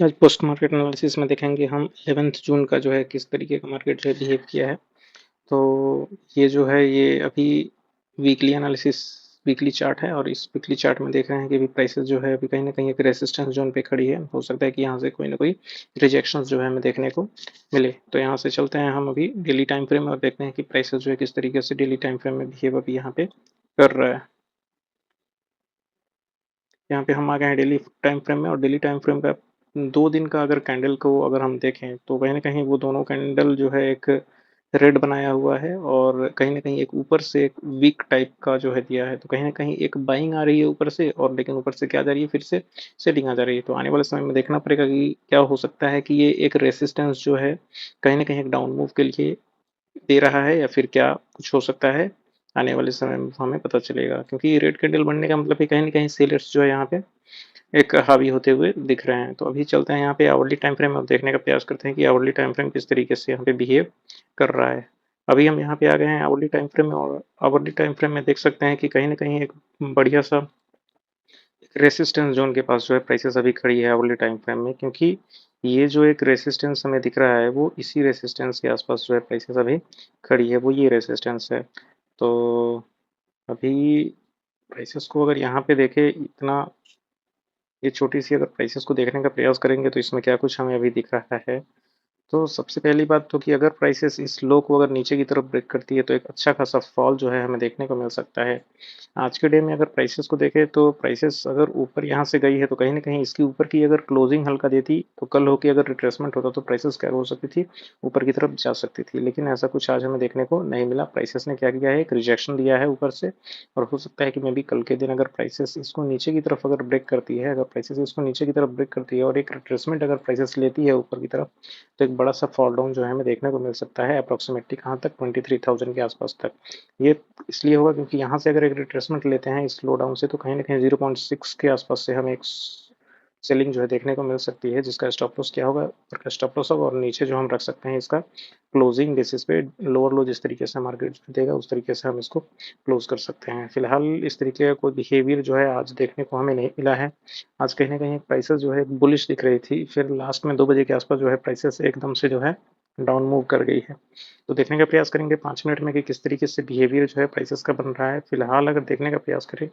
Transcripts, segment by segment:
आज post market analysis में देखेंगे हम 11 जून का जो है किस तरीके का मार्केट जो है बिहेव किया है। तो ये जो है ये अभी वीकली एनालिसिस वीकली चार्ट है और इस वीकली चार्ट में देख रहे हैं कि अभी प्राइसेस जो है अभी कहीं ना कहीं एक रेसिस्टेंस जोन पे खड़ी है। हो सकता है कि यहाँ से कोई ना कोई रिजेक्शंस जो है हमें देखने को मिले। तो यहाँ से चलते हैं हम अभी डेली टाइम फ्रेम में और देखते हैं कि प्राइसेस जो है किस तरीके से डेली टाइम फ्रेम में बिहेव अभी यहाँ पे कर रहा है। यहाँ पे हम आ गए हैं डेली टाइम फ्रेम में और डेली टाइम फ्रेम का 2 दिन का अगर कैंडल को अगर हम देखें तो कहीं ना कहीं वो दोनों कैंडल जो है एक रेड बनाया हुआ है और कहीं ना कहीं एक ऊपर से एक वीक टाइप का जो है दिया है। तो कहीं ना कहीं एक बाइंग आ रही है ऊपर से और लेकिन ऊपर से क्या जा रही है, फिर से सेलिंग आ जा रही है। तो आने वाले समय में देखना पड़ेगा कि क्या हो सकता है कि ये एक रेसिस्टेंस जो है कहीं ना कहीं एक डाउन मूव के लिए दे रहा है या फिर क्या कुछ हो सकता है। आने वाले समय में हमें पता चलेगा, क्योंकि रेड कैंडल बनने का मतलब है कहीं ना कहीं सेलर्स जो है यहाँ पे एक हावी होते हुए दिख रहे हैं। तो अभी चलते हैं यहाँ पे आवरली टाइम फ्रेम और देखने का प्रयास करते हैं कि आवरली टाइम फ्रेम किस तरीके से यहाँ पे बिहेव कर रहा है। अभी हम यहाँ पे आ गए हैं आवरली टाइम फ्रेम में और आवरली टाइम फ्रेम में देख सकते हैं कि कहीं ना कहीं एक बढ़िया सा रेसिस्टेंस जोन के पास जो है प्राइसेस अभी खड़ी है आवरली टाइम फ्रेम में, क्योंकि ये जो एक रेसिस्टेंस हमें दिख रहा है वो इसी रेसिस्टेंस के आसपास जो है प्राइसेस अभी खड़ी है, वो ये रेसिस्टेंस है। तो अभी प्राइसेस को अगर यहाँ पे देखें, इतना ये छोटी सी अगर प्राइसेस को देखने का प्रयास करेंगे तो इसमें क्या कुछ हमें अभी दिख रहा है। तो सबसे पहली बात तो कि अगर प्राइसेस इस लो को अगर नीचे की तरफ ब्रेक करती है तो एक अच्छा खासा फॉल जो है हमें देखने को मिल सकता है। आज के डे में अगर प्राइसेस को देखें तो प्राइसेस अगर ऊपर यहाँ से गई है तो कहीं ना कहीं इसके ऊपर की अगर क्लोजिंग हल्का देती तो कल होके अगर रिट्रेसमेंट होता तो प्राइसेस क्या हो सकती थी, ऊपर की तरफ जा सकती थी। लेकिन ऐसा कुछ आज हमें देखने को नहीं मिला। प्राइसेस ने क्या किया है, एक रिजेक्शन दिया है ऊपर से और हो सकता है कि मे बी कल के दिन अगर प्राइसेस इसको नीचे की तरफ अगर ब्रेक करती है, अगर प्राइसेस इसको नीचे की तरफ ब्रेक करती है और एक रिट्रेसमेंट अगर प्राइसेस लेती है ऊपर की तरफ, तो एक बड़ा सा फॉल डाउन जो है हमें देखने को मिल सकता है अप्रॉक्सीमेटली कहाँ तक, 23,000 के आसपास तक। ये इसलिए होगा क्योंकि यहाँ से अगर एक रिट्रेसमेंट लेते हैं इस स्लो डाउन से तो कहीं ना कहीं 0.6 के आसपास से हमें एक सेलिंग जो है देखने को मिल सकती है, जिसका स्टॉप लॉस क्या होगा, ऊपर का स्टॉप लॉस होगा और नीचे जो हम रख सकते हैं इसका क्लोजिंग बेसिस पे लोअर लो जिस तरीके से मार्केट देगा उस तरीके से हम इसको क्लोज कर सकते हैं। फिलहाल इस तरीके का कोई बिहेवियर जो है आज देखने को हमें नहीं मिला है। आज कहीं ना कहीं प्राइसेस जो है बुलिश दिख रही थी, फिर लास्ट में 2 बजे के आसपास जो है प्राइसेस एकदम से जो है डाउन मूव कर गई है। तो देखने का प्रयास करेंगे 5 मिनट में कि किस तरीके से बिहेवियर जो है प्राइसेस का बन रहा है। फिलहाल अगर देखने का प्रयास करें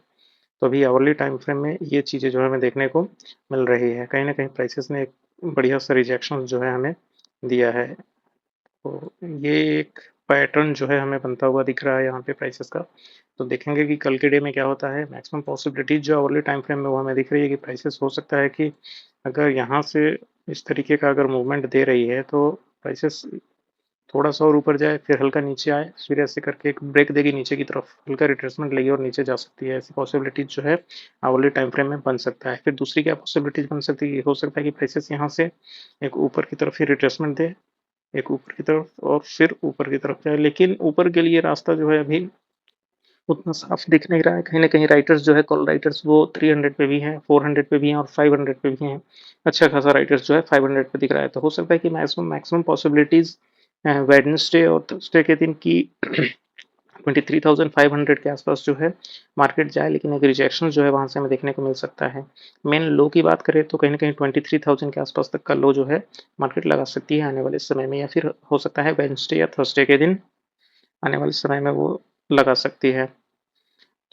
तो अभी आवरली टाइम फ्रेम में ये चीज़ें जो है हमें देखने को मिल रही है। कहीं ना कहीं प्राइसेस ने एक बढ़िया सा रिजेक्शन जो है हमें दिया है। तो ये एक पैटर्न जो है हमें बनता हुआ दिख रहा है यहाँ पे प्राइसेस का। तो देखेंगे कि कल के डे में क्या होता है। मैक्सिमम पॉसिबिलिटीज जो आवरली टाइम फ्रेम में वो हमें दिख रही है कि प्राइसेस हो सकता है कि अगर यहाँ से इस तरीके का अगर मूवमेंट दे रही है तो प्राइसेस थोड़ा सा और ऊपर जाए, फिर हल्का नीचे आए, फिर ऐसे करके एक ब्रेक देगी नीचे की तरफ, हल्का रिट्रेसमेंट लेगी और नीचे जा सकती है। ऐसी पॉसिबिलिटीज जो है आवरली टाइम फ्रेम में बन सकता है। फिर दूसरी क्या पॉसिबिलिटीज बन सकती है, हो सकता है कि प्राइसेस यहाँ से एक ऊपर की तरफ ही रिट्रेसमेंट दे, एक ऊपर की तरफ और फिर ऊपर की तरफ जाए। लेकिन ऊपर के लिए रास्ता जो है अभी उतना साफ दिख नहीं रहा है। कहीं ना कहीं राइटर्स जो है, कॉल राइटर्स वो 300 पे भी हैं, 400 पे भी हैं और 500 पे भी हैं। अच्छा खासा राइटर्स जो है 500 पे दिख रहा है। तो हो सकता है कि मैक्सिमम मैक्सिमम पॉसिबिलिटीज वेडनेसडे और थर्सडे के दिन की 23,500 के आसपास जो है मार्केट जाए, लेकिन एक रिजेक्शन जो है वहां से हमें देखने को मिल सकता है। मेन लो की बात करें तो कहीं ना कहीं 23,000 के आसपास तक का लो जो है मार्केट लगा सकती है आने वाले समय में, या फिर हो सकता है वेडनेसडे या थर्सडे के दिन आने वाले समय में वो लगा सकती है।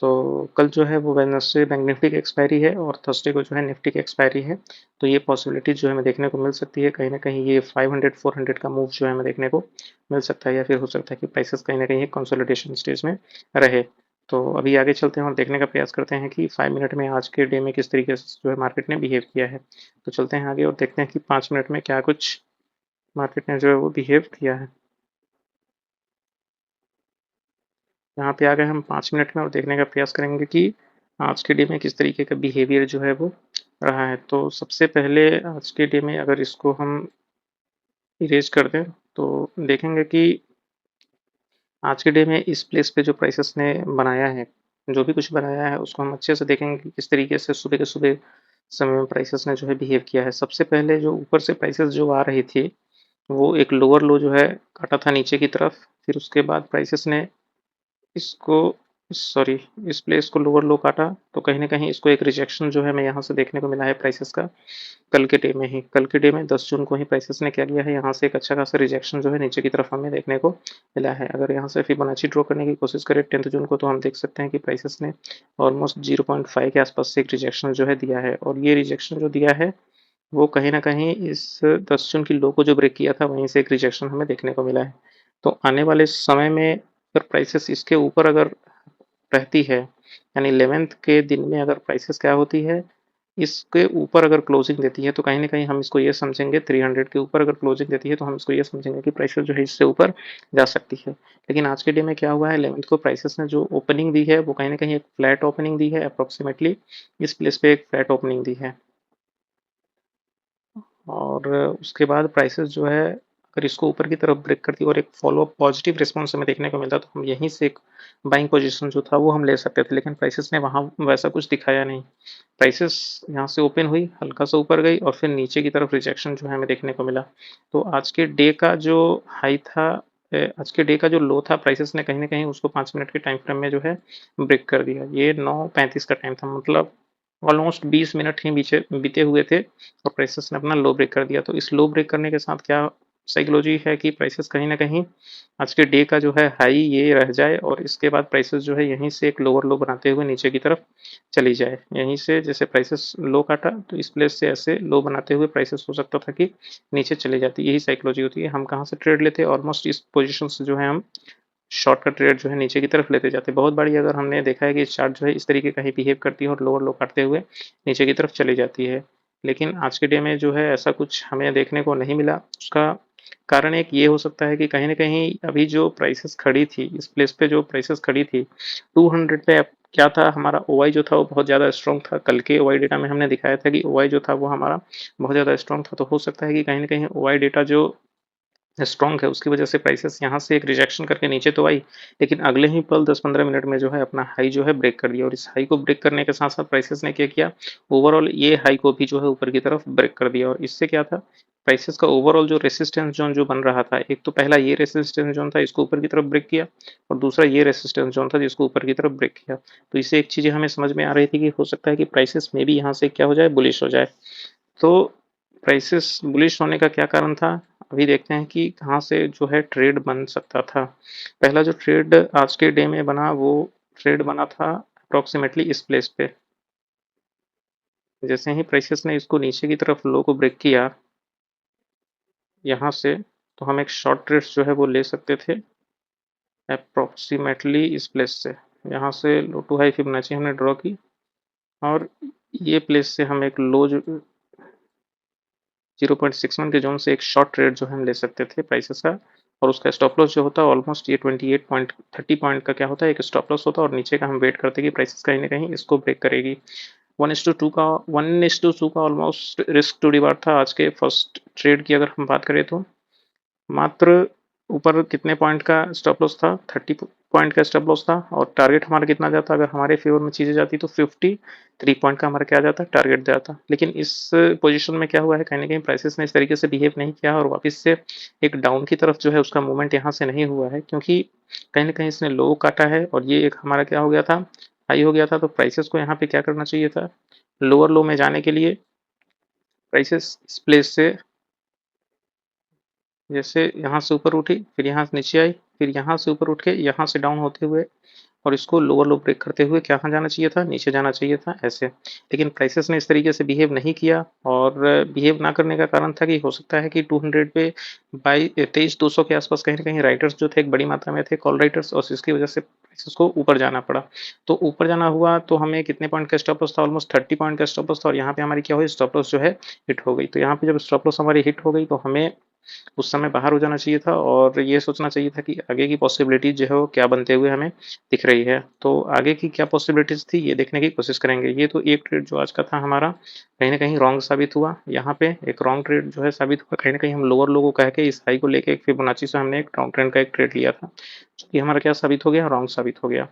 तो कल जो है वो वेडनेसडे बैंक निफ्टी की एक्सपायरी है और थर्सडे को जो है निफ्टी की एक्सपायरी है। तो ये पॉसिबिलिटी जो है हमें देखने को मिल सकती है। कहीं ना कहीं ये 500 400 का मूव जो है हमें देखने को मिल सकता है, या फिर हो सकता है कि प्राइसेस कहीं ना कहीं कंसोलिडेशन स्टेज में रहे। तो अभी आगे चलते हैं और देखने का प्रयास करते हैं कि 5 मिनट में आज के डे में किस तरीके से जो है मार्केट ने बिहेव किया है। तो चलते हैं आगे और देखते हैं कि 5 मिनट में क्या कुछ मार्केट ने जो है वो बिहेव किया है। यहाँ पे आ गए हम 5 मिनट में और देखने का प्रयास करेंगे कि आज के डे में किस तरीके का बिहेवियर जो है वो रहा है। तो सबसे पहले आज के डे में अगर इसको हम इरेज कर दें तो देखेंगे कि आज के डे में इस प्लेस पे जो प्राइसेस ने बनाया है, जो भी कुछ बनाया है उसको हम अच्छे से देखेंगे कि किस तरीके से सुबह के सुबह समय में प्राइसेस ने जो है बिहेव किया है। सबसे पहले जो ऊपर से प्राइसेस जो आ रही थी वो एक लोअर लो जो है काटा था नीचे की तरफ, फिर उसके बाद प्राइसेस ने इसको सॉरी, इस प्लेस को लोअर लो काटा, तो कहीं न कहीं इसको एक रिजेक्शन जो है हमें यहाँ से देखने को मिला है प्राइसेज़ का। कल के डे में 10 जून को ही प्राइसेज़ ने क्या किया है, यहाँ से एक अच्छा खासा रिजेक्शन जो है नीचे की तरफ हमें देखने को मिला है। अगर यहाँ से फिबोनाची ड्रॉ करने की कोशिश करें 10th जून को, तो हम देख सकते हैं कि प्राइसेज़ ने ऑलमोस्ट 0.5 के आसपास से एक रिजेक्शन जो है दिया है, और ये रिजेक्शन जो दिया है वो कहीं न कहीं इस 10 जून की लो को जो ब्रेक किया था वहीं से एक रिजेक्शन हमें देखने को मिला है। तो आने वाले समय में अगर प्राइसेज़ इसके ऊपर अगर रहती है, यानी 11th के दिन में अगर प्राइसेस क्या होती है, इसके ऊपर अगर क्लोजिंग देती है, तो कहीं न कहीं हम इसको ये समझेंगे, 300 के ऊपर अगर क्लोजिंग देती है, तो हम इसको ये समझेंगे कि प्राइसेस जो है इससे ऊपर जा सकती है। लेकिन आज के डे में क्या हुआ है, 11th को प्राइसेस ने जो ओपनिंग दी है वो कहीं न कहीं एक फ्लैट ओपनिंग दी है, अप्रॉक्सिमेटली इस प्लेस पे एक फ्लैट ओपनिंग दी है। और उसके बाद प्राइसेस जो है अगर इसको ऊपर की तरफ ब्रेक करती है और एक फॉलो अप पॉजिटिव रिस्पॉन्स हमें देखने को मिलता, तो हम यहीं से एक बाइंग पोजीशन जो था वो हम ले सकते थे, लेकिन प्राइसेस ने वहाँ वैसा कुछ दिखाया नहीं। प्राइसेस यहाँ से ओपन हुई, हल्का सा ऊपर गई और फिर नीचे की तरफ रिजेक्शन जो है हमें देखने को मिला। तो आज के डे का जो हाई था, आज के डे का जो लो था, प्राइसेस ने कहीं न कहीं उसको 5 मिनट के टाइम फ्रेम में जो है ब्रेक कर दिया। ये 9:35 का टाइम था, मतलब ऑलमोस्ट 20 मिनट ही बीचे बीते हुए थे और प्राइसेस ने अपना लो ब्रेक कर दिया। तो इस लो ब्रेक करने के साथ क्या साइकोलॉजी है कि प्राइसेस कहीं न कहीं आज के डे का जो है हाई ये रह जाए और इसके बाद प्राइसेस जो है यहीं से एक लोअर लो बनाते हुए नीचे की तरफ चली जाए। यहीं से जैसे प्राइसेस लो काटा, तो इस प्लेस से ऐसे लो बनाते हुए प्राइसेस हो सकता था कि नीचे चली जाती। यही साइकोलॉजी होती है। हम कहाँ से ट्रेड लेते हैं, ऑलमोस्ट इस पोजीशन से जो है हम शॉर्ट का ट्रेड जो है नीचे की तरफ लेते जाते हैं। बहुत बारी अगर हमने देखा है कि चार्ट जो है इस तरीके का ही बिहेव करती है और लोअर लो काटते हुए नीचे की तरफ चली जाती है। लेकिन आज के डे में जो है ऐसा कुछ हमें देखने को नहीं मिला। उसका कारण एक ये हो सकता है कि कहीं न कहीं अभी जो प्राइसेस खड़ी थी, इस प्लेस पे जो प्राइसेस खड़ी थी, 200 पे अब क्या था, हमारा ओआई जो था वो बहुत ज़्यादा स्ट्रॉन्ग था। कल के ओआई डेटा में हमने दिखाया था कि ओआई जो था वो हमारा बहुत ज़्यादा स्ट्रॉन्ग था। तो हो सकता है कि कहीं न कहीं ओआई डेटा जो स्ट्रॉन्ग है उसकी वजह से प्राइसेस यहाँ से एक रिजेक्शन करके नीचे तो आई, लेकिन अगले ही पल 10-15 मिनट में जो है अपना हाई जो है ब्रेक कर दिया, और इस हाई को ब्रेक करने के साथ साथ प्राइसेस ने क्या किया, ओवरऑल ये हाई को भी जो है ऊपर की तरफ ब्रेक कर दिया। और इससे क्या था, प्राइसेस का ओवरऑल जो रेसिस्टेंस जोन जो बन रहा था, एक तो पहला ये रेसिस्टेंस जोन था, इसको ऊपर की तरफ ब्रेक किया, और दूसरा ये रेसिस्टेंस जोन था जिसको ऊपर की तरफ ब्रेक किया। तो इससे एक चीज़ हमें समझ में आ रही थी कि हो सकता है कि प्राइसेस में भी यहाँ से क्या हो जाए, बुलिश हो जाए। तो प्राइसेस बुलिश होने का क्या कारण था? अभी देखते हैं कि कहाँ से जो है ट्रेड बन सकता था। पहला जो ट्रेड आज के डे में बना वो ट्रेड बना था अप्रॉक्सिमेटली इस प्लेस पे। जैसे ही प्राइसेस ने इसको नीचे की तरफ लो को ब्रेक किया यहाँ से, तो हम एक शॉर्ट ट्रेड्स जो है वो ले सकते थे अप्रॉक्सिमेटली इस प्लेस से। यहाँ से लो टू हाई फिबोनाची हमने ड्रॉ की, और ये प्लेस से हम एक लो जो 0.61 के जोन से एक शॉर्ट ट्रेड जो है हम ले सकते थे प्राइसेस का, और उसका स्टॉप लॉस जो होता है ऑलमोस्ट ये 28.30 पॉइंट का क्या होता है, एक स्टॉप लॉस होता है, और नीचे का हम वेट करते हैं कि प्राइसेस कहीं ना कहीं इसको ब्रेक करेगी। 1:2 का ऑलमोस्ट रिस्क टू रिवार्ड था आज के फर्स्ट ट्रेड की अगर हम बात करें तो। मात्र ऊपर कितने पॉइंट का स्टॉप लॉस था, 30 पॉइंट का स्टॉप लॉस था, और टारगेट हमारा कितना जाता, अगर हमारे फेवर में चीज़ें जाती तो 53 पॉइंट का हमारा क्या जाता, टारगेट जाता। लेकिन इस पोजीशन में क्या हुआ है, कहीं ना कहीं प्राइसेस ने इस तरीके से बिहेव नहीं किया और वापस से एक डाउन की तरफ जो है उसका मूवमेंट यहाँ से नहीं हुआ है, क्योंकि कहीं ना कहीं इसने लो काटा है और ये एक हमारा क्या हो गया था, हाई हो गया था। तो प्राइसेस को यहाँ पे क्या करना चाहिए था, लोअर लो में जाने के लिए प्राइसेस इस प्लेस से जैसे यहाँ से ऊपर उठी, फिर यहाँ से नीचे आई, फिर यहाँ से ऊपर उठ के यहाँ से डाउन होते हुए और इसको लोअर लो ब्रेक करते हुए कहाँ जाना चाहिए था, नीचे जाना चाहिए था ऐसे। लेकिन प्राइसेस ने इस तरीके से बिहेव नहीं किया, और बिहेव ना करने का कारण था कि हो सकता है कि 200 पे बाई 23,200 के आसपास कहीं ना कहीं राइटर्स जो थे एक बड़ी मात्रा में थे, कॉल राइटर्स, और इसकी वजह से प्राइसेस को ऊपर जाना पड़ा। तो ऊपर जाना हुआ तो हमें कितने पॉइंट का स्टॉप लॉस था, ऑलमोस्ट 30 पॉइंट का स्टॉप लॉस था, और यहाँ पे हमारी क्या हुई, स्टॉप लॉस जो है हिट हो गई। तो यहाँ पे जब स्टॉप लॉस हमारी हिट हो गई तो हमें उस समय बाहर हो जाना चाहिए था, और ये सोचना चाहिए था कि आगे की पॉसिबिलिटी जो है वो क्या बनते हुए हमें दिख रही है। तो आगे की क्या पॉसिबिलिटीज़ थी ये देखने की कोशिश करेंगे। ये तो एक ट्रेड जो आज का था हमारा कहीं न कहीं रॉन्ग साबित हुआ। यहाँ पे एक रॉन्ग ट्रेड जो है साबित हुआ, कहीं न कहीं हम लोअर लो को कह के इस हाई को लेके एक फिबोनाची से हमने एक डाउन ट्रेंड का एक ट्रेड लिया था, जो कि हमारा क्या साबित हो गया, रॉन्ग साबित हो गया।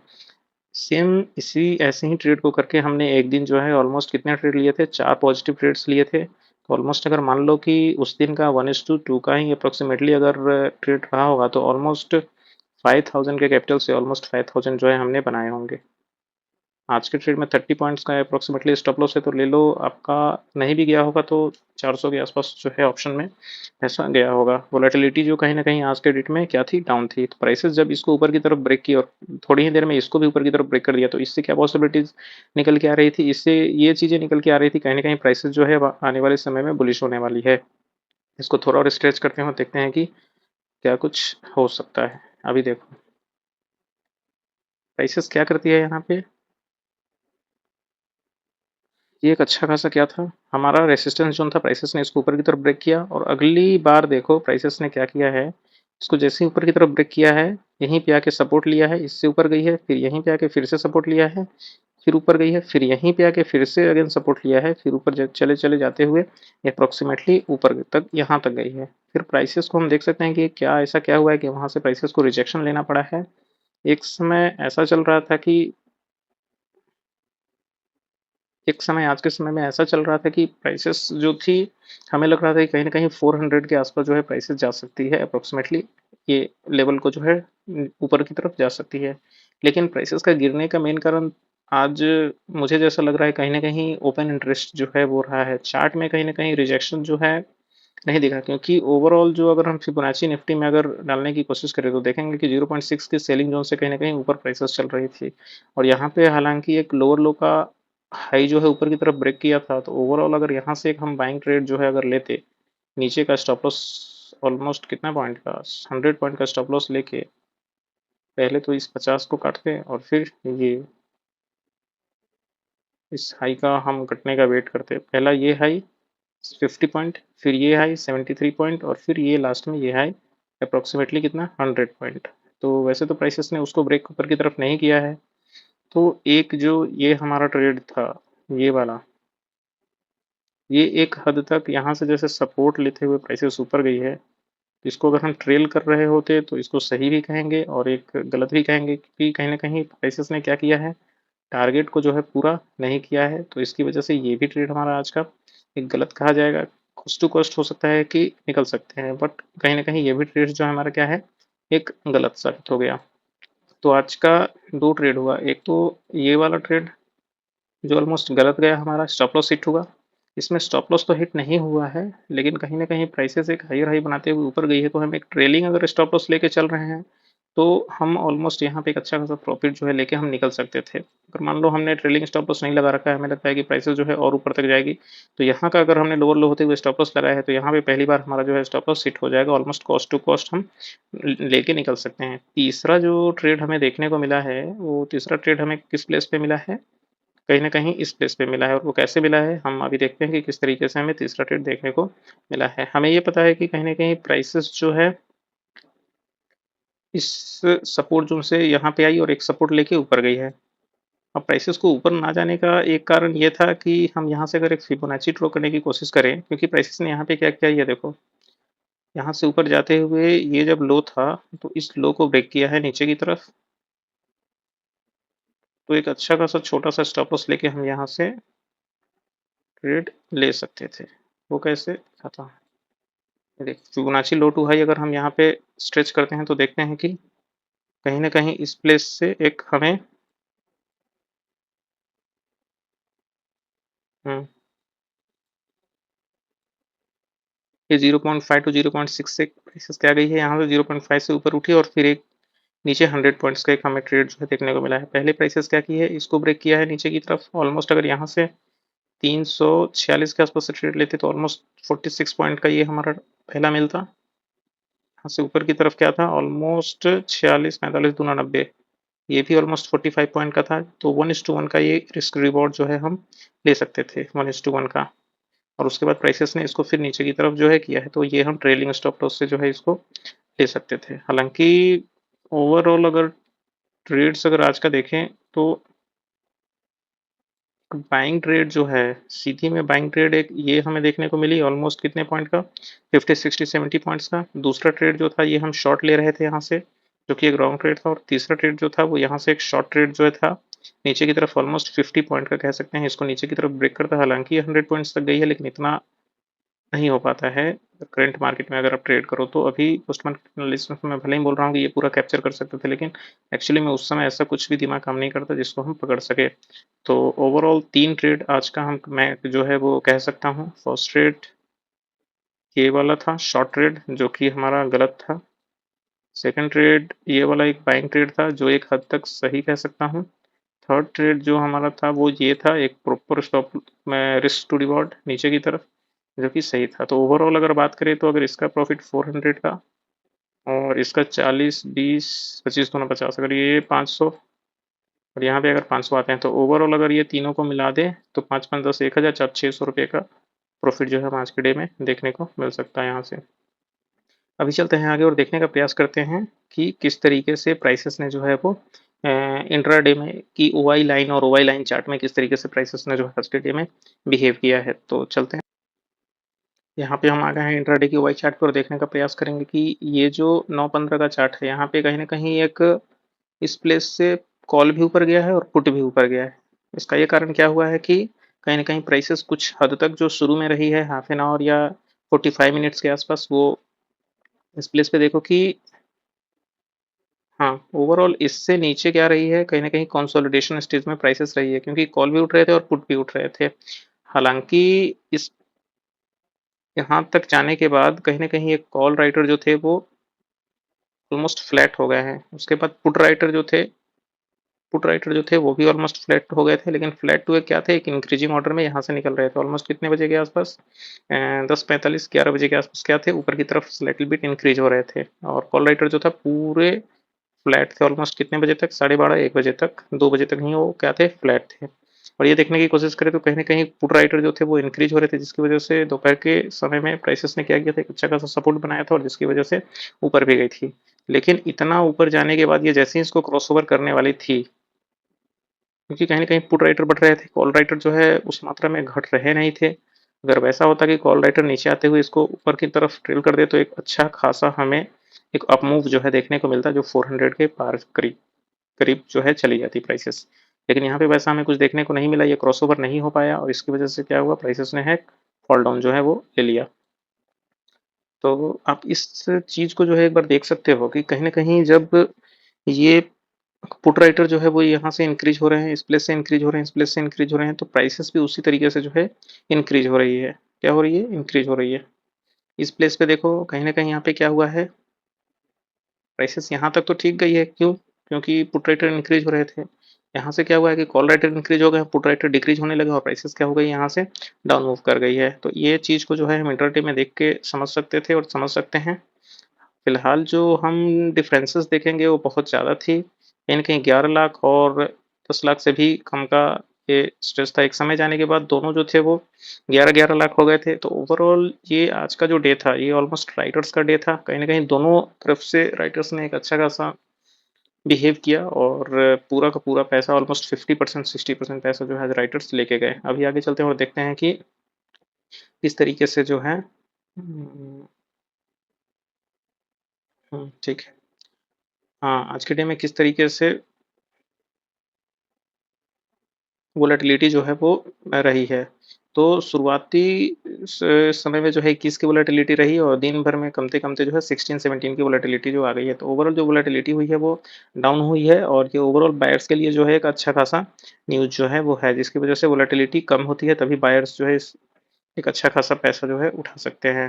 सेम इसी ऐसे ही ट्रेड को करके हमने एक दिन जो है ऑलमोस्ट कितने ट्रेड लिए थे, 4 पॉजिटिव ट्रेड्स लिए थे। तो ऑलमोस्ट अगर मान लो कि उस दिन का 1:2 का ही अप्रॉक्सिमेटली अगर ट्रेड रहा होगा तो ऑलमोस्ट 5000 के कैपिटल से ऑलमोस्ट 5000 जो है हमने बनाए होंगे। आज के ट्रेड में 30 पॉइंट्स का अप्रोक्सीमेटली स्टॉप लॉस है, तो ले लो, आपका नहीं भी गया होगा तो 400 के आसपास जो है ऑप्शन में ऐसा गया होगा। वोलेटिलिटी जो कहीं ना कहीं आज के डेट में क्या थी, डाउन थी, तो प्राइसेस जब इसको ऊपर की तरफ ब्रेक की और थोड़ी ही देर में इसको भी ऊपर की तरफ ब्रेक कर दिया, तो इससे क्या पॉसिबिलिटीज निकल के आ रही थी, इससे ये चीज़ें निकल के आ रही थी कहीं ना कहीं प्राइसेस जो है आने वाले समय में बुलिश होने वाली है। इसको थोड़ा और स्ट्रेच करते हैं और देखते हैं कि क्या कुछ हो सकता है। अभी देखो प्राइसेस क्या करती है यहाँ पे। ये एक अच्छा खासा क्या था, हमारा रेसिस्टेंस जोन था, प्राइसेस ने इसको ऊपर की तरफ ब्रेक किया और अगली बार देखो प्राइसेस ने क्या किया है, इसको जैसे ही ऊपर की तरफ ब्रेक किया है, यहीं पे आके सपोर्ट लिया है, इससे ऊपर गई है, फिर यहीं पे आके फिर से सपोर्ट लिया है, फिर ऊपर गई है, फिर यहीं पे आके फिर से अगेन सपोर्ट लिया है, फिर ऊपर चले चले जाते हुए अप्रोक्सीमेटली ऊपर तक यहाँ तक गई है। फिर प्राइसेस को हम देख सकते हैं कि क्या ऐसा क्या हुआ है कि वहां से प्राइसेस को रिजेक्शन लेना पड़ा है। एक समय ऐसा चल रहा था कि एक समय आज के समय में ऐसा चल रहा था कि प्राइसेस जो थी, हमें लग रहा था कि कहीं ना कहीं 400 के आसपास जो है प्राइसेस जा सकती है अप्रोक्सीमेटली, ये लेवल को जो है ऊपर की तरफ जा सकती है। लेकिन प्राइसेस का गिरने का मेन कारण आज मुझे जैसा लग रहा है कहीं ना कहीं ओपन इंटरेस्ट जो है वो रहा है। चार्ट में कहीं ना कहीं रिजेक्शन जो है नहीं दिखा, क्योंकि ओवरऑल जो अगर हम फिबोनाची निफ्टी में अगर डालने की कोशिश करें तो देखेंगे कि 0.6 के सेलिंग जोन से कहीं ना कहीं ऊपर प्राइसेस चल रही थी, और यहाँ पे हालांकि एक लोअर लो का हाई जो है ऊपर की तरफ ब्रेक किया था, तो ओवरऑल अगर यहाँ से एक हम बाइंग ट्रेड जो है अगर लेते, नीचे का स्टॉप लॉस ऑलमोस्ट कितना पॉइंट का, 100 पॉइंट का स्टॉप लॉस लेके पहले तो इस 50 को काटते और फिर ये इस हाई का हम कटने का वेट करते। पहला ये हाई 50 पॉइंट, फिर ये हाई 73 पॉइंट, और फिर ये लास्ट में ये हाई अप्रोक्सीमेटली कितना 100 पॉइंट। तो वैसे तो प्राइसेस ने उसको ब्रेक ऊपर की तरफ नहीं किया है, तो एक जो ये हमारा ट्रेड था ये वाला, ये एक हद तक यहाँ से जैसे सपोर्ट लेते हुए प्राइसेस ऊपर गई है, तो इसको अगर हम ट्रेल कर रहे होते तो इसको सही भी कहेंगे और एक गलत भी कहेंगे, क्योंकि कहीं ना कहीं प्राइसेस ने क्या किया है, टारगेट को जो है पूरा नहीं किया है, तो इसकी वजह से ये भी ट्रेड हमारा आज का एक गलत कहा जाएगा। कॉस्ट टू कॉस्ट हो सकता है कि निकल सकते हैं, बट कहीं ना कहीं ये भी ट्रेड जो है हमारा क्या है, एक गलत साबित हो गया। तो आज का दो ट्रेड हुआ, एक तो ये वाला ट्रेड जो ऑलमोस्ट गलत गया, हमारा स्टॉप लॉस हिट हुआ। इसमें स्टॉप लॉस तो हिट नहीं हुआ है, लेकिन कहीं ना कहीं प्राइसेस एक हायर हाई बनाते हुए ऊपर गई है, तो हम एक ट्रेलिंग अगर स्टॉप लॉस लेके चल रहे हैं तो हम ऑलमोस्ट यहाँ पे एक अच्छा खासा प्रॉफिट जो है लेके हम निकल सकते थे। अगर मान लो हमने ट्रेलिंग स्टॉप लॉस नहीं लगा रखा है, हमें लगता है कि प्राइसेस जो है और ऊपर तक जाएगी, तो यहाँ का अगर हमने लोअर लो होते हुए स्टॉप लॉस लगाया है, तो यहाँ पे पहली बार हमारा जो है स्टॉप लॉस हिट हो जाएगा, ऑलमोस्ट कॉस्ट टू कॉस्ट हम लेके निकल सकते हैं। तीसरा जो ट्रेड हमें देखने को मिला है, वो तीसरा ट्रेड हमें किस प्लेस पे मिला है, कहीं न कहीं इस प्लेस पे मिला है, और वो कैसे मिला है हम अभी देखते हैं कि किस तरीके से हमें तीसरा ट्रेड देखने को मिला है। हमें ये पता है कि कहीं न कहीं प्राइसेस जो है इस सपोर्ट ज़ोन से यहाँ पे आई और एक सपोर्ट लेके ऊपर गई है। अब प्राइसेस को ऊपर ना जाने का एक कारण ये था कि हम यहाँ से अगर एक फिबोनाची ड्रॉ करने की कोशिश करें, क्योंकि प्राइसेस ने यहाँ पे क्या किया, ये देखो, यहाँ से ऊपर जाते हुए ये जब लो था तो इस लो को ब्रेक किया है नीचे की तरफ, तो एक अच्छा खासा छोटा सा स्टॉप लॉस लेके हम यहाँ से ट्रेड ले सकते थे। वो कैसे था, देख फिबोनाची लो टू हाई अगर हम यहाँ पे स्ट्रेच करते हैं तो देखते हैं कि कहीं ना कहीं इस प्लेस से एक हमें हम्म, ये 0.5 टू 0.6 से प्राइसेस क्या गई है, यहाँ से 0.5 से ऊपर उठी और फिर एक नीचे 100 पॉइंट्स का एक हमें ट्रेड जो है देखने को मिला है। पहले प्राइसेस क्या की है, इसको ब्रेक किया है नीचे की तरफ, ऑलमोस्ट अगर यहाँ से 346 के आसपास से ट्रेड लेते तो ऑलमोस्ट 46 पॉइंट का ये हमारा पहला मिल था। यहाँ से ऊपर की तरफ क्या था, ऑलमोस्ट 46 45 2 90, ये भी ऑलमोस्ट 45 पॉइंट का था, तो 1:1 का ये रिस्क रिवॉर्ड जो है हम ले सकते थे 1:1 का। और उसके बाद प्राइसेस ने इसको फिर नीचे की तरफ जो है किया है, तो ये हम ट्रेलिंग स्टॉप लॉस से जो है इसको ले सकते थे। हालांकि ओवरऑल अगर ट्रेड्स अगर आज का देखें तो बाइंग ट्रेड जो है, सीधी में बाइंग ट्रेड एक ये हमें देखने को मिली ऑलमोस्ट कितने पॉइंट का, 50 60 70 पॉइंट्स का। दूसरा ट्रेड जो था ये हम शॉर्ट ले रहे थे यहाँ से, जो कि एक रॉन्ग ट्रेड था, और तीसरा ट्रेड जो था वो यहाँ से एक शॉर्ट ट्रेड जो था नीचे की तरफ ऑलमोस्ट 50 पॉइंट का कह सकते हैं, इसको नीचे की तरफ ब्रेक करता, हालांकि 100 पॉइंट्स तक गई है लेकिन इतना नहीं हो पाता है करंट मार्केट में अगर आप ट्रेड करो तो अभी पोस्ट मार्केट एनालिसिस में मैं भले ही बोल रहा हूँ कि ये पूरा कैप्चर कर सकते थे, लेकिन एक्चुअली में उस समय ऐसा कुछ भी दिमाग काम नहीं करता जिसको हम पकड़ सके। तो ओवरऑल 3 ट्रेड आज का हम मैं जो है वो कह सकता हूँ। फर्स्ट ट्रेड ये वाला था शॉर्ट ट्रेड, जो कि हमारा गलत था। सेकंड ट्रेड ये वाला एक बाइंग ट्रेड था, जो एक हद तक सही कह सकता हूँ। थर्ड ट्रेड जो हमारा था वो ये था, एक प्रॉपर स्टॉप में रिस्क टू रिवॉर्ड नीचे की तरफ, जो कि सही था। तो ओवरऑल अगर बात करें तो अगर इसका प्रॉफिट 400 का और इसका 40, 20, 25 दोनों 50, अगर ये 500 और यहाँ पे अगर 500 आते हैं, तो ओवरऑल अगर ये तीनों को मिला दे तो 5 5 10 1000 4 600 रुपये का प्रॉफिट जो है हम आज के डे में देखने को मिल सकता है यहाँ से। अभी चलते हैं आगे और देखने का प्रयास करते हैं कि किस तरीके से प्राइसेस ने जो है वो इंट्राडे में की ओवाई लाइन और ओवाई लाइन चार्ट में किस तरीके से प्राइसेस ने जो है आज के डे में बिहेव किया है। तो चलते हैं, यहाँ पे हम आ गए हैं इंट्राडे की ओवाई चार्ट पर और देखने का प्रयास करेंगे कि ये जो 9-15 का चार्ट है, यहाँ पे कहीं ना कहीं एक इस प्लेस से कॉल भी ऊपर गया है और पुट भी ऊपर गया है। इसका ये कारण क्या हुआ है कि कहीं ना कहीं प्राइसेस कुछ हद तक जो शुरू में रही है हाफ एन आवर या 45 मिनट्स के आसपास, वो इस प्लेस पे देखो कि हाँ, ओवरऑल इससे नीचे क्या रही है, कहीं न कहीं कंसोलिडेशन स्टेज में प्राइसेस रही है, क्योंकि कॉल भी उठ रहे थे और पुट भी उठ रहे थे। हालाँकि इस यहाँ तक जाने के बाद कहीं न कहीं एक कॉल राइटर जो थे वो ऑलमोस्ट फ्लैट हो गए हैं। उसके बाद पुट राइटर जो थे वो भी ऑलमोस्ट फ्लैट हो गए थे, लेकिन फ्लैट हुए क्या थे, एक इंक्रीजिंग ऑर्डर में यहाँ से निकल रहे थे। ऑलमोस्ट कितने बजे के आसपास, 10:45 11 बजे के आसपास क्या थे, ऊपर की तरफ लिटिल बिट इंक्रीज हो रहे थे। और कॉल राइटर जो था पूरे फ्लैट थे ऑलमोस्ट कितने बजे तक, 12:30 1 बजे तक, 2 बजे तक ही वो क्या थे, फ्लैट थे। और ये देखने की कोशिश करें तो कहीं ना कहीं पुट राइटर जो थे वो इंक्रीज हो रहे थे, जिसकी वजह से दोपहर के समय में प्राइसेस ने क्या किया था, एक अच्छा खासा सपोर्ट बनाया था और जिसकी वजह से ऊपर भी गई थी। लेकिन इतना ऊपर जाने के बाद ये जैसे ही इसको क्रॉस ओवर करने वाली थी, क्योंकि कहीं न कहीं पुट राइटर बढ़ रहे थे, कॉल राइटर जो है उस मात्रा में घट रहे नहीं थे। अगर वैसा होता कि कॉल राइटर नीचे आते हुए इसको ऊपर की तरफ ट्रेल कर दे तो एक अच्छा खासा हमें एक अप मूव जो है देखने को मिलता, जो 400 के पार करीब करीब जो है चली जाती प्राइसेस। लेकिन यहाँ पे वैसा हमें कुछ देखने को नहीं मिला, ये क्रॉसओवर नहीं हो पाया और इसकी वजह से क्या हुआ, प्राइसेस ने है फॉल डाउन जो है वो ले लिया। तो आप इस चीज़ को जो है एक बार देख सकते हो कि कहीं न कहीं जब ये पुट राइटर जो है वो यहाँ से इंक्रीज हो रहे हैं, इस प्लेस से इंक्रीज हो रहे हैं, इस प्लेस से इंक्रीज हो रहे हैं, तो प्राइसेस भी उसी तरीके से जो है इंक्रीज हो रही है। क्या हो रही है, इंक्रीज हो रही है। इस प्लेस पे देखो कहीं ना कहीं यहाँ पे क्या हुआ है, प्राइसेस यहाँ तक तो ठीक गई है, क्यों, क्योंकि पुट राइटर इंक्रीज हो रहे थे। यहाँ से क्या हुआ है कि कॉल राइटर इंक्रीज हो गए, पुट राइटर डिक्रीज होने लगे और प्राइसेस क्या हो गई, यहाँ से डाउन मूव कर गई है। तो ये चीज़ को जो है हम इंटरडे में देख के समझ सकते थे और समझ सकते हैं। फिलहाल जो हम डिफरेंसेस देखेंगे वो बहुत ज़्यादा थी, कहीं न कहीं 11 लाख और 10 लाख से भी कम का ये स्ट्रेच था। एक समय जाने के बाद दोनों जो थे वो 11-11 लाख हो गए थे। तो ओवरऑल ये आज का जो डे था ये ऑलमोस्ट राइटर्स का डे था। कहीं न कहीं दोनों तरफ से राइटर्स ने एक अच्छा खासा बिहेव किया और पूरा का पूरा पैसा ऑलमोस्ट 50% 60% पैसा जो है राइटर्स लेके गए। अभी आगे चलते हैं और देखते हैं कि किस तरीके से जो है ठीक है। हाँ, आज के डे में किस तरीके से वोलेटिलिटी जो है वो रही है। तो शुरुआती समय में जो है 21 की वोलेटिलिटी रही और दिन भर में कमते-कमते जो है 16-17 की वोलेटिलिटी जो आ गई है। तो ओवरऑल जो वोलेटिलिटी हुई है वो डाउन हुई है और ये ओवरऑल बायर्स के लिए जो है एक अच्छा खासा न्यूज़ जो है वो है, जिसकी वजह से वोलेटिलिटी कम होती है, तभी बायर्स जो है इस एक अच्छा खासा पैसा जो है उठा सकते हैं।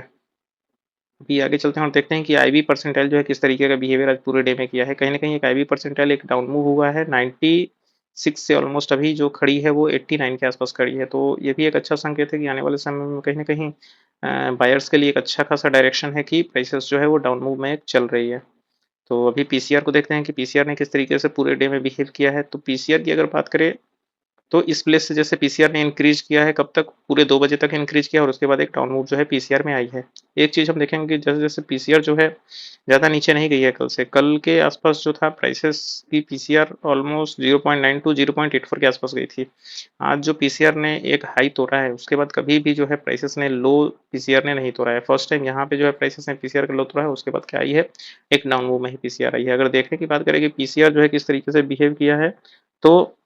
अभी आगे चलते हैं और देखते हैं कि आईवी परसेंटाइल जो है किस तरीके का बिहेवियर आज पूरे डे में किया है। कहीं न कहीं एक आईवी परसेंटाइल एक डाउन मूव हुआ है, 96 से ऑलमोस्ट अभी जो खड़ी है वो 89 के आसपास खड़ी है। तो ये भी एक अच्छा संकेत है कि आने वाले समय में कहीं न कहीं बायर्स के लिए एक अच्छा खासा डायरेक्शन है कि प्राइसेस जो है वो डाउन मूव में चल रही है। तो अभी पीसीआर को देखते हैं कि पीसीआर ने किस तरीके से पूरे डे में बिहेव किया है। तो पीसीआर की अगर बात करें तो इस प्लेस से जैसे पीसीआर ने इंक्रीज किया है, कब तक, पूरे 2 बजे तक इंक्रीज किया और उसके बाद एक डाउन मूव जो है पीसीआर में आई है। एक चीज़ हम देखेंगे कि जैसे-जैसे पीसीआर जो है ज़्यादा नीचे नहीं गई है कल से। कल के आसपास जो था प्राइसेस की पीसीआर ऑलमोस्ट 0.92 0.84 के आसपास गई थी। आज जो पीसीआर ने एक हाई तोड़ा है उसके बाद कभी भी जो है प्राइसेस ने लो पीसीआर ने नहीं तोड़ा है। फर्स्ट टाइम यहाँ पे जो है प्राइसेस ने पीसीआर का लो तोड़ा है, उसके बाद क्या आई है, एक डाउन मूव में ही पीसीआर आई है। अगर देखने की बात करें कि पीसीआर जो है किस तरीके से बिहेव किया है, तो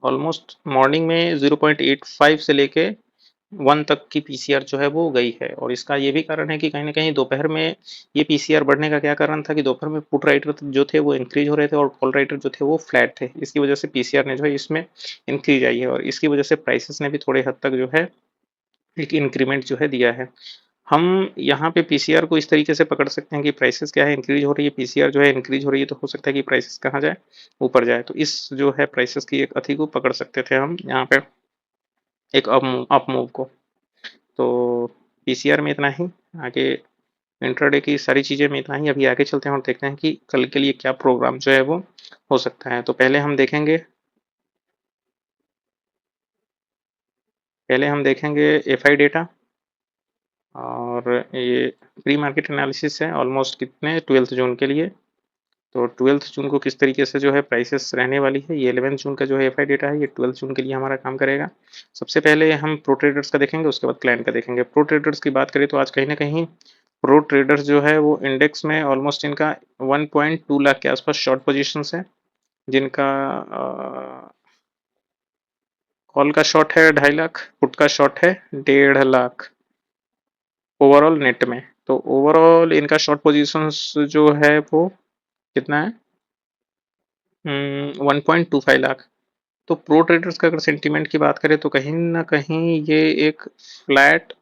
ऑलमोस्ट मॉर्निंग में 0.85 से लेके 1 तक की पीसीआर जो है वो गई है। और इसका ये भी कारण है कि कहीं न कहीं दोपहर में ये पीसीआर बढ़ने का क्या कारण था कि दोपहर में पुट राइटर जो थे वो इंक्रीज़ हो रहे थे और कॉल राइटर जो थे वो फ्लैट थे। इसकी वजह से पीसीआर ने जो है इसमें इंक्रीज़ आई है और इसकी वजह से प्राइसेज़ ने भी थोड़े हद तक जो है एक इंक्रीमेंट जो है दिया है। हम यहाँ पे पीसीआर को इस तरीके से पकड़ सकते हैं कि प्राइसेज़ क्या है इंक्रीज़ हो रही है, पीसीआर जो है इंक्रीज़ हो रही है, तो हो सकता है कि प्राइसेज़ कहाँ जाए, ऊपर जाए। तो इस जो है प्राइसेज़ की एक अति को पकड़ सकते थे हम यहाँ पे एक अप मूव को। तो पीसीआर में इतना ही, आगे इंट्राडे की सारी चीज़ें में इतना ही। अभी आगे चलते हैं और देखते हैं कि कल के लिए क्या प्रोग्राम जो है वो हो सकता है। तो पहले हम देखेंगे एफआई डेटा और ये प्री मार्केट एनालिसिस है ऑलमोस्ट कितने 12 जून के लिए। तो 12 जून को किस तरीके से जो है प्राइसेस रहने वाली है, ये 11 जून का जो है एफआई डेटा है, ये 12 जून के लिए हमारा काम करेगा। सबसे पहले हम प्रो ट्रेडर्स का देखेंगे, उसके बाद क्लाइंट का देखेंगे। प्रो ट्रेडर्स की बात करें तो आज कहीं ना कहीं प्रो ट्रेडर्स जो है वो इंडेक्स में ऑलमोस्ट इनका 1.2 लाख के आसपास शॉर्ट पोजीशंस है, जिनका कॉल का शॉर्ट है 2.5 लाख, पुट का शॉर्ट है 1.5 लाख ओवरऑल नेट में। तो ओवरऑल इनका शॉर्ट पोजीशंस जो है वो कितना है, 1.25 लाख। तो प्रो ट्रेडर्स का अगर सेंटीमेंट की बात करें तो कहीं ना कहीं ये एक फ्लैट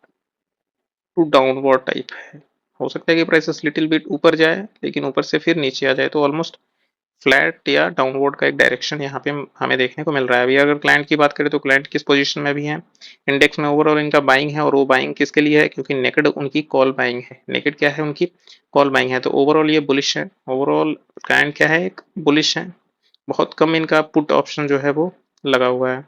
टू डाउनवर्ड टाइप है। हो सकता है कि प्राइसेस लिटिल बिट ऊपर जाए लेकिन ऊपर से फिर नीचे आ जाए, तो ऑलमोस्ट फ्लैट या डाउनवर्ड का एक डायरेक्शन यहाँ पे हमें देखने को मिल रहा है। अभी अगर क्लाइंट की बात करें तो क्लाइंट किस पोजीशन में भी है, इंडेक्स में ओवरऑल इनका बाइंग है और वो बाइंग किसके लिए है, क्योंकि नेकेड उनकी कॉल बाइंग है। नेकेड क्या है, उनकी कॉल बाइंग है। तो ओवरऑल ये बुलिश है, ओवरऑल क्लाइंट क्या है, एक बुलिश है। बहुत कम इनका पुट ऑप्शन जो है वो लगा हुआ है।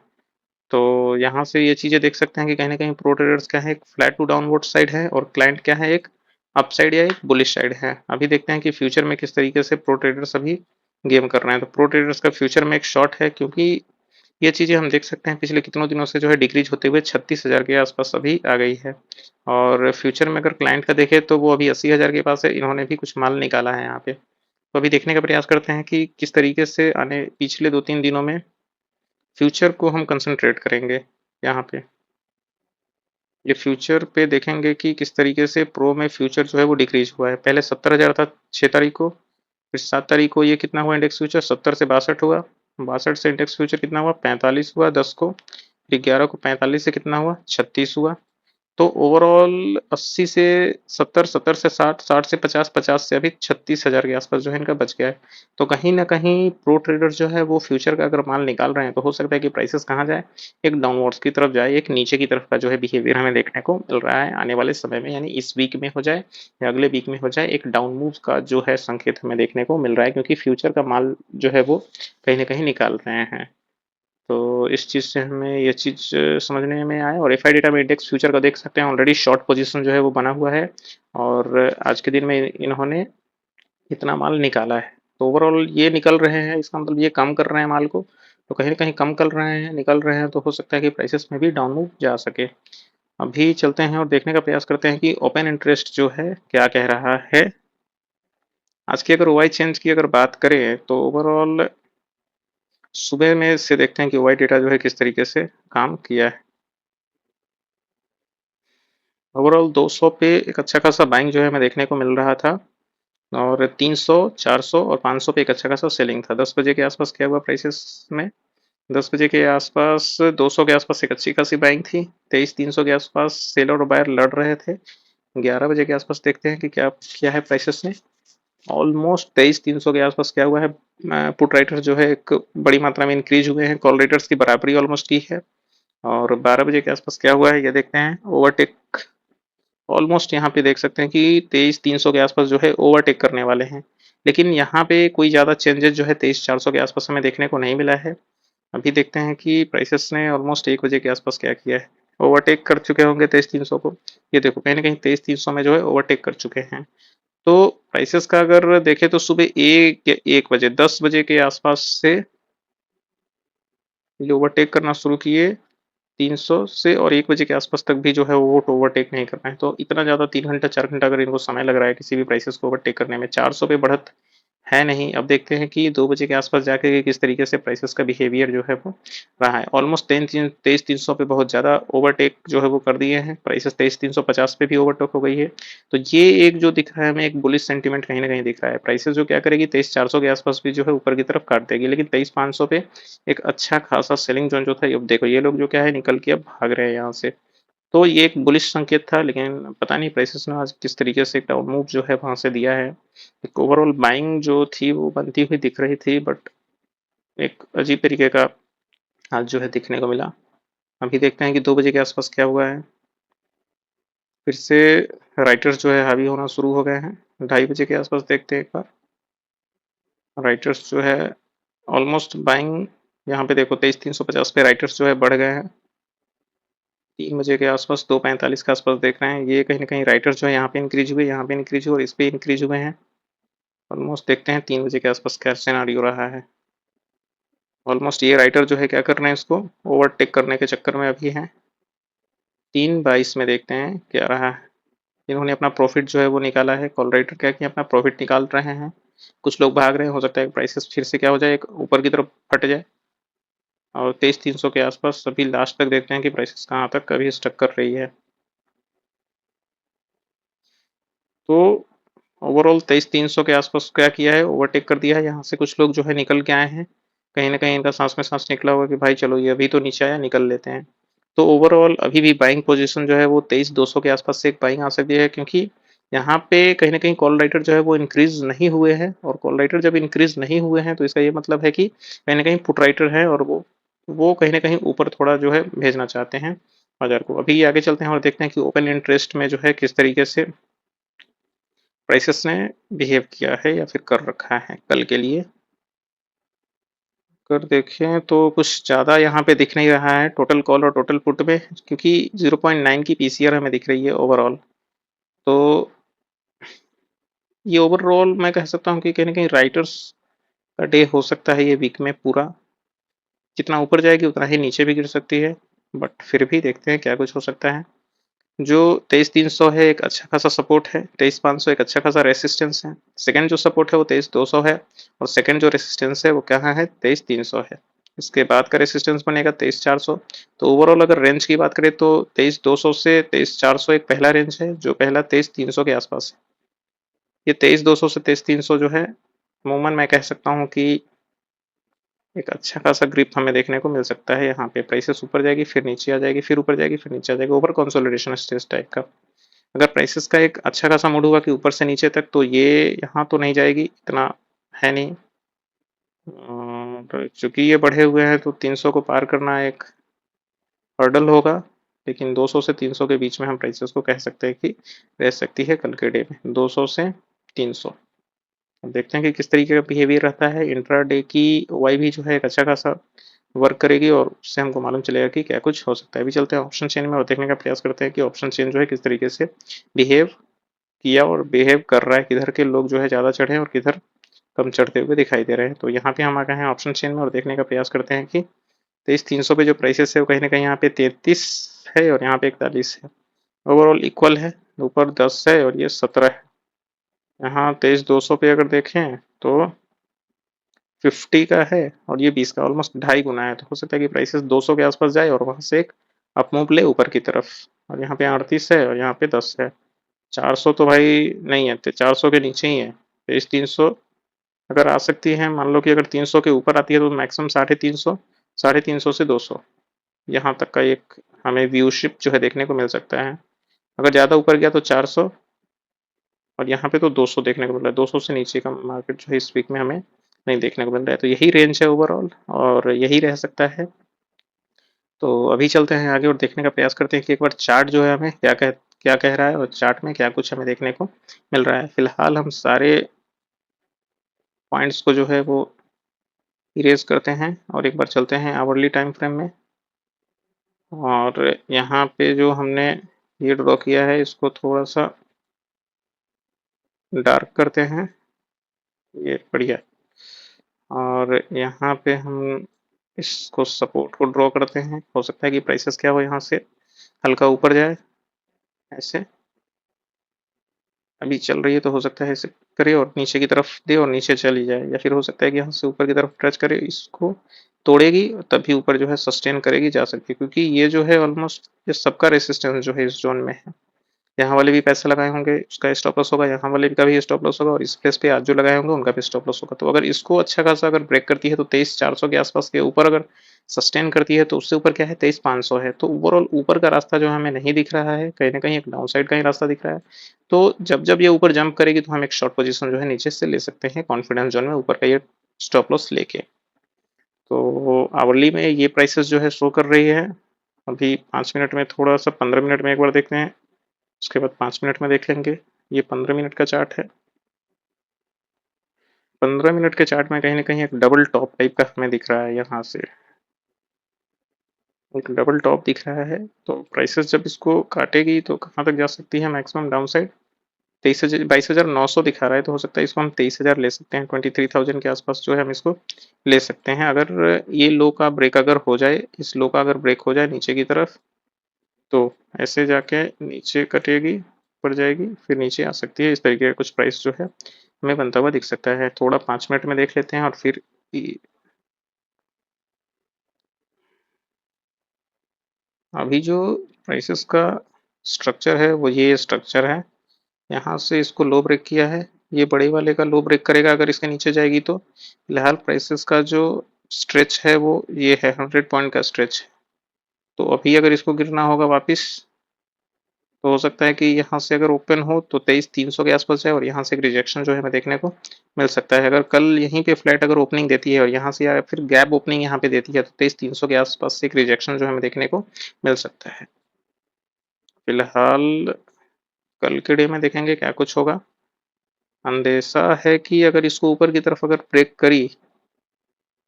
तो यहाँ से ये चीज़ें देख सकते हैं कि कहीं ना कहीं प्रो ट्रेडर्स क्या है, एक फ्लैट टू डाउनवर्ड साइड है और क्लाइंट क्या है, एक अप साइड या एक बुलिश साइड है। अभी देखते हैं कि फ्यूचर में किस तरीके से प्रो ट्रेडर्स अभी गेम कर रहे हैं। तो प्रो ट्रेडर्स का फ्यूचर में एक शॉर्ट है, क्योंकि ये चीज़ें हम देख सकते हैं पिछले कितनों दिनों से जो है डिक्रीज होते हुए 36,000 के आसपास अभी आ गई है। और फ्यूचर में अगर क्लाइंट का देखें तो वो अभी 80,000 के पास है, इन्होंने भी कुछ माल निकाला है यहाँ पे। तो अभी देखने का प्रयास करते हैं कि किस तरीके से आने पिछले 2-3 दिनों में फ्यूचर को हम कंसंट्रेट करेंगे यहाँ पे। ये फ्यूचर पे देखेंगे कि किस तरीके से प्रो में फ्यूचर जो है वो डिक्रीज हुआ है। पहले 70,000 था 6 तारीख को, फिर 7 तारीख को ये कितना हुआ इंडेक्स फ्यूचर, 70 से 62 हुआ, 62 से इंडेक्स फ्यूचर कितना हुआ 45 हुआ 10 को, फिर 11 को 45 से कितना हुआ 36 हुआ। तो ओवरऑल 80 से 70, 70 से 60, 60 से 50, 50 से अभी 36,000 के आसपास जो है इनका बच गया है। तो कहीं ना कहीं प्रो ट्रेडर जो है वो फ्यूचर का अगर माल निकाल रहे हैं तो हो सकता है कि प्राइसेस कहाँ जाए, एक डाउनवर्ड्स की तरफ जाए, एक नीचे की तरफ का जो है बिहेवियर हमें देखने को मिल रहा है आने वाले समय में। यानी इस वीक में हो जाए या अगले वीक में हो जाए, एक डाउन मूव का जो है संकेत हमें देखने को मिल रहा है, क्योंकि फ्यूचर का माल जो है वो कहीं ना कहीं निकाल रहे हैं। तो इस चीज़ से हमें ये चीज़ समझने में आया। और एफआई डेटा में इंडेक्स फ्यूचर का देख सकते हैं, ऑलरेडी शॉर्ट पोजीशन जो है वो बना हुआ है और आज के दिन में इन्होंने इतना माल निकाला है। तो ओवरऑल ये निकल रहे हैं, इसका मतलब ये कम कर रहे हैं माल को। तो कहीं ना कहीं कम कर रहे हैं, निकल रहे हैं, तो हो सकता है कि प्राइसेस में भी डाउन मूव जा सके। अभी चलते हैं और देखने का प्रयास करते हैं कि ओपन इंटरेस्ट जो है क्या कह रहा है। आज की अगर ओवाई चेंज की अगर बात करें तो ओवरऑल सुबह में से देखते हैं कि ओवाई डेटा जो है किस तरीके से काम किया है। ओवरऑल 200 पे एक अच्छा खासा बाइंग जो है हमें देखने को मिल रहा था और 300, 400 और 500 पे एक अच्छा खासा सेलिंग था। 10 बजे के आसपास क्या हुआ प्राइसेस में, 10 बजे के आसपास 200 के आसपास एक अच्छी खासी बाइंग थी, 23,300 के आसपास सेलर और बायर लड़ रहे थे। 11 बजे के आसपास देखते हैं कि क्या किया है प्राइसेस ने। ऑलमोस्ट 23,300 के आसपास क्या हुआ है, पुट राइटर जो है एक बड़ी मात्रा में इंक्रीज हुए हैं, कॉल राइटर्स की बराबरी ऑलमोस्ट की है। और 12 बजे के आसपास क्या हुआ है ये देखते हैं, ओवरटेक ऑलमोस्ट यहाँ पे देख सकते हैं कि 23,300 के आसपास जो है ओवरटेक करने वाले हैं। लेकिन यहाँ पे कोई ज़्यादा चेंजेस जो है 23,400 के आसपास हमें देखने को नहीं मिला है। अभी देखते हैं कि प्राइसेस ने ऑलमोस्ट 1 बजे के आसपास क्या किया है, ओवरटेक कर चुके होंगे 23,300 को। ये देखो कहीं ना कहीं 23,300 में जो है ओवरटेक कर चुके हैं। तो प्राइसेस का अगर देखें तो सुबह 1 बजे 10 बजे के आसपास से ये ओवरटेक करना शुरू किए 300 से, और 1 बजे के आसपास तक भी जो है वो ओवरटेक नहीं कर रहे हैं। तो इतना ज़्यादा 3 घंटा 4 घंटा अगर इनको समय लग रहा है किसी भी प्राइसेस को ओवरटेक करने में, 400 पे बढ़त है नहीं। अब देखते हैं कि 2 बजे के आस-पास जाके के किस तरीके से प्राइसेज़ का बिहेवियर जो है वो रहा है। ऑलमोस्ट 23,300 पे बहुत ज़्यादा ओवरटेक जो है वो कर दिए हैं। प्राइसेज़ 23,350 पे भी ओवरटेक हो गई है। तो ये एक जो दिख रहा है हमें एक बुलिश सेंटीमेंट कहीं न कहीं दिख रहा है। प्राइसेज़ जो क्या करेगी 23,400 के आस-पास भी जो है ऊपर की तरफ काट देगी। लेकिन 23,500 पे एक अच्छा खासा सेलिंग ज़ोन जो था, अब देखो ये लोग जो क्या है निकल के अब भाग रहे हैं यहाँ से। तो ये एक बुलिश संकेत था, लेकिन पता नहीं प्राइसेस ने आज किस तरीके से डाउन मूव जो है वहां से दिया है। एक ओवरऑल बाइंग जो थी वो बनती हुई दिख रही थी, बट एक अजीब तरीके का आज जो है दिखने को मिला। अभी देखते हैं कि 2 बजे के आसपास क्या हुआ है। फिर से राइटर्स जो है हावी होना शुरू हो गए हैं। 2:30 बजे के आसपास देखते हैं एक बार। राइटर्स जो है ऑलमोस्ट बाइंग, यहाँ पे देखो 23,350 पे राइटर्स जो है बढ़ गए हैं। 3 बजे के आसपास 2:45 के आसपास देख रहे हैं, ये कहीं ना कहीं राइटर्स जो है यहाँ पे इंक्रीज हुए, यहाँ पे इंक्रीज हुए और इस पे इंक्रीज हुए हैं। ऑलमोस्ट देखते हैं 3 बजे के आसपास क्या सिनारियो रहा है। ऑलमोस्ट ये राइटर जो है क्या कर रहे हैं, इसको ओवरटेक करने के चक्कर में अभी हैं। 3:22 में देखते हैं क्या रहा है। इन्होंने अपना प्रॉफिट जो है वो निकाला है। कॉल राइटर क्या किया, अपना प्रॉफिट निकाल रहे हैं। कुछ लोग भाग रहे हैं, हो सकता है प्राइसेस फिर से क्या हो जाए, एक ऊपर की तरफ फट जाए। और 23,300 के आसपास अभी लास्ट तक देखते हैं कि प्राइसेस कहाँ तक अभी स्टक कर रही है। तो ओवरऑल 23,300 के आसपास क्या किया है, ओवरटेक कर दिया है। यहाँ से कुछ लोग जो है निकल के आए हैं। कहीं ना कहीं इनका सांस में सांस निकला होगा कि भाई चलो ये अभी तो नीचे आया, निकल लेते हैं। तो ओवरऑल अभी भी बाइंग पोजीशन जो है वो 23,200 के आसपास से एक बाइंग आ सकती है, क्योंकि यहाँ पे कहीं ना कहीं कॉल राइटर जो है वो इंक्रीज नहीं हुए हैं। और कॉल राइटर जब इंक्रीज नहीं हुए हैं तो इसका ये मतलब है कि कहीं ना कहीं पुट राइटर है, और वो कहीं ना कहीं ऊपर थोड़ा जो है भेजना चाहते हैं बाजार को। अभी आगे चलते हैं और देखते हैं कि ओपन इंटरेस्ट में जो है किस तरीके से प्राइसेस ने बिहेव किया है या फिर कर रखा है कल के लिए। अगर देखें तो कुछ ज़्यादा यहाँ पे दिख नहीं रहा है टोटल कॉल और टोटल पुट में, क्योंकि 0.9 की पीसीआर हमें दिख रही है ओवरऑल। तो ये ओवरऑल मैं कह सकता हूँ कि कहीं ना कहीं राइटर्स का डे हो सकता है ये वीक में पूरा। जितना ऊपर जाएगी उतना ही नीचे भी गिर सकती है, बट फिर भी देखते हैं क्या कुछ हो सकता है। जो 23,300 है एक अच्छा खासा सपोर्ट है, 23,500 एक अच्छा खासा रेसिस्टेंस है। सेकंड जो सपोर्ट है वो 23,200 है, और सेकंड जो रेसिस्टेंस है वो कहाँ है, 23,300 है। इसके बाद का रेसिस्टेंस बनेगा 23,400। तो ओवरऑल अगर रेंज की बात करें तो 23,200 से 23,400 एक पहला रेंज है, जो पहला 23,300 के आसपास है। ये 23,200 से 23,300 जो है अमूमन मैं कह सकता हूँ कि एक अच्छा खासा ग्रिप हमें देखने को मिल सकता है। यहाँ पे प्राइसेस ऊपर जाएगी, फिर नीचे आ जाएगी, फिर ऊपर जाएगी, फिर नीचे आ जाएगी, ओवर कंसोलिडेशन स्टेज टाइप का। अगर प्राइसेस का एक अच्छा खासा मूड हुआ कि ऊपर से नीचे तक, तो ये यहाँ तो नहीं जाएगी, इतना है नहीं। तो चूंकि ये बढ़े हुए हैं तो 300 को पार करना एक हर्डल होगा। लेकिन 200 से 300 के बीच में हम प्राइसेस को कह सकते हैं कि रह सकती है कल के डे में, 200 से 300। अब देखते हैं कि किस तरीके का बिहेवियर रहता है। इंट्रा डे की वाई भी जो है एक अच्छा खासा वर्क करेगी, और उससे हमको मालूम चलेगा कि क्या कुछ हो सकता है। अभी चलते हैं ऑप्शन चेन में और देखने का प्रयास करते हैं कि ऑप्शन चेन जो है किस तरीके से बिहेव किया और बिहेव कर रहा है, किधर के लोग जो है ज़्यादा चढ़े और किधर कम चढ़ते हुए दिखाई दे रहे हैं। तो यहाँ पे हम आ गए हैं ऑप्शन चेन में और देखने का प्रयास करते हैं कि 23,300 पे जो प्राइसेस है वो कहीं ना कहीं यहाँ पे 33 है और यहाँ पे 41 है। ओवरऑल इक्वल है, ऊपर 10 है और ये 17 है। यहाँ 23,200 पे अगर देखें तो 50 का है और ये 20 का, ऑलमोस्ट 2.5 गुना है। तो हो सकता है कि प्राइसेस 200 के आसपास जाए और वहां से एक अप मूव ले ऊपर की तरफ। और यहाँ पे 38 है और यहाँ पे 10 है। 400 तो भाई नहीं है, 400 के नीचे ही है। तो इस 300 अगर आ सकती है, मान लो कि अगर 300 के ऊपर आती है तो मैक्सिमम 350, 350 से 200 यहाँ तक का एक हमें व्यू शिप जो है देखने को मिल सकता है। अगर ज़्यादा ऊपर गया तो 400, और यहाँ पे तो 200 देखने को मिल रहा है। 200 से नीचे का मार्केट जो है इस वीक में हमें नहीं देखने को मिल रहा है। तो यही रेंज है ओवरऑल और यही रह सकता है। तो अभी चलते हैं आगे और देखने का प्रयास करते हैं कि एक बार चार्ट जो है हमें क्या कह रहा है और चार्ट में क्या कुछ हमें देखने को मिल रहा है। फिलहाल हम सारे पॉइंट्स को जो है वो इरेज करते हैं और एक बार चलते हैं आवरली टाइम फ्रेम में। और यहाँ पे जो हमने ये ड्रॉ किया है इसको थोड़ा सा डार्क करते हैं, ये बढ़िया। और यहाँ पे हम इसको सपोर्ट को ड्रॉ करते हैं। हो सकता है कि प्राइसेस क्या हो, यहाँ से हल्का ऊपर जाए ऐसे, अभी चल रही है तो हो सकता है ऐसे करे और नीचे की तरफ दे और नीचे चली जाए, या फिर हो सकता है कि यहाँ से ऊपर की तरफ टच करे, इसको तोड़ेगी तभी ऊपर जो है सस्टेन करेगी जा सकती है, क्योंकि ये जो है ऑलमोस्ट ये सबका रेसिस्टेंस जो है इस जोन में है। यहाँ वाले भी पैसे लगाए होंगे, उसका स्टॉप लॉस होगा, यहाँ वाले का भी स्टॉप लॉस होगा, और इस प्लेस पे आज जो लगाए होंगे उनका भी स्टॉप लॉस होगा। तो अगर इसको अच्छा खासा अगर ब्रेक करती है तो 23,400 के आसपास के ऊपर अगर सस्टेन करती है तो उससे ऊपर क्या है 23,500 है। तो ओवरऑल ऊपर का रास्ता जो हमें नहीं दिख रहा है, कहीं ना कहीं एक डाउन साइड का ही रास्ता दिख रहा है। तो जब जब ये ऊपर जंप करेगी तो हम एक शॉर्ट पोजीशन जो है नीचे से ले सकते हैं कॉन्फिडेंस जोन में ऊपर का ये स्टॉप लॉस लेके। तो आवरली में ये प्राइसेस जो है शो कर रही है। अभी 5 मिनट में थोड़ा सा, 15 मिनट में एक बार देखते हैं, उसके बाद 5 मिनट में देख लेंगे। ये 15 मिनट का चार्ट है। 15 मिनट के चार्ट में कहीं ना कहीं एक डबल टॉप टाइप का हमें दिख रहा है, यहाँ से एक डबल टॉप दिख रहा है। तो प्राइसेस जब इसको काटेगी तो कहाँ तक जा सकती है, मैक्सिमम डाउन साइड 22,900 दिखा रहा है। तो हो सकता है इसको हम 23,000 ले सकते हैं, 23,000 के आसपास जो है हम इसको ले सकते हैं। अगर ये लो का ब्रेक अगर हो जाए, इस लो का अगर ब्रेक हो जाए नीचे की तरफ, तो ऐसे जाके नीचे कटेगी, ऊपर जाएगी, फिर नीचे आ सकती है। इस तरीके का कुछ प्राइस जो है हमें बनता हुआ दिख सकता है। थोड़ा 5 मिनट में देख लेते हैं और फिर अभी जो प्राइसेस का स्ट्रक्चर है वो ये स्ट्रक्चर है। यहाँ से इसको लो ब्रेक किया है, ये बड़े वाले का लो ब्रेक करेगा अगर इसके नीचे जाएगी तो। फिलहाल प्राइसेस का जो स्ट्रेच है वो ये है, 100 पॉइंट का स्ट्रेच है। तो अभी अगर इसको गिरना होगा वापस, तो हो सकता है कि यहाँ से अगर ओपन हो तो 23,300 के आसपास जाए, और यहाँ से एक रिजेक्शन जो है हमें देखने को मिल सकता है। अगर कल यहीं पे फ्लैट अगर ओपनिंग देती है और यहाँ से या फिर गैप ओपनिंग यहाँ पे देती है तो 23,300 के आसपास से एक रिजेक्शन जो हमें देखने को मिल सकता है। फिलहाल कल के डे में देखेंगे क्या कुछ होगा। अंदेशा है कि अगर इसको ऊपर की तरफ अगर ब्रेक करी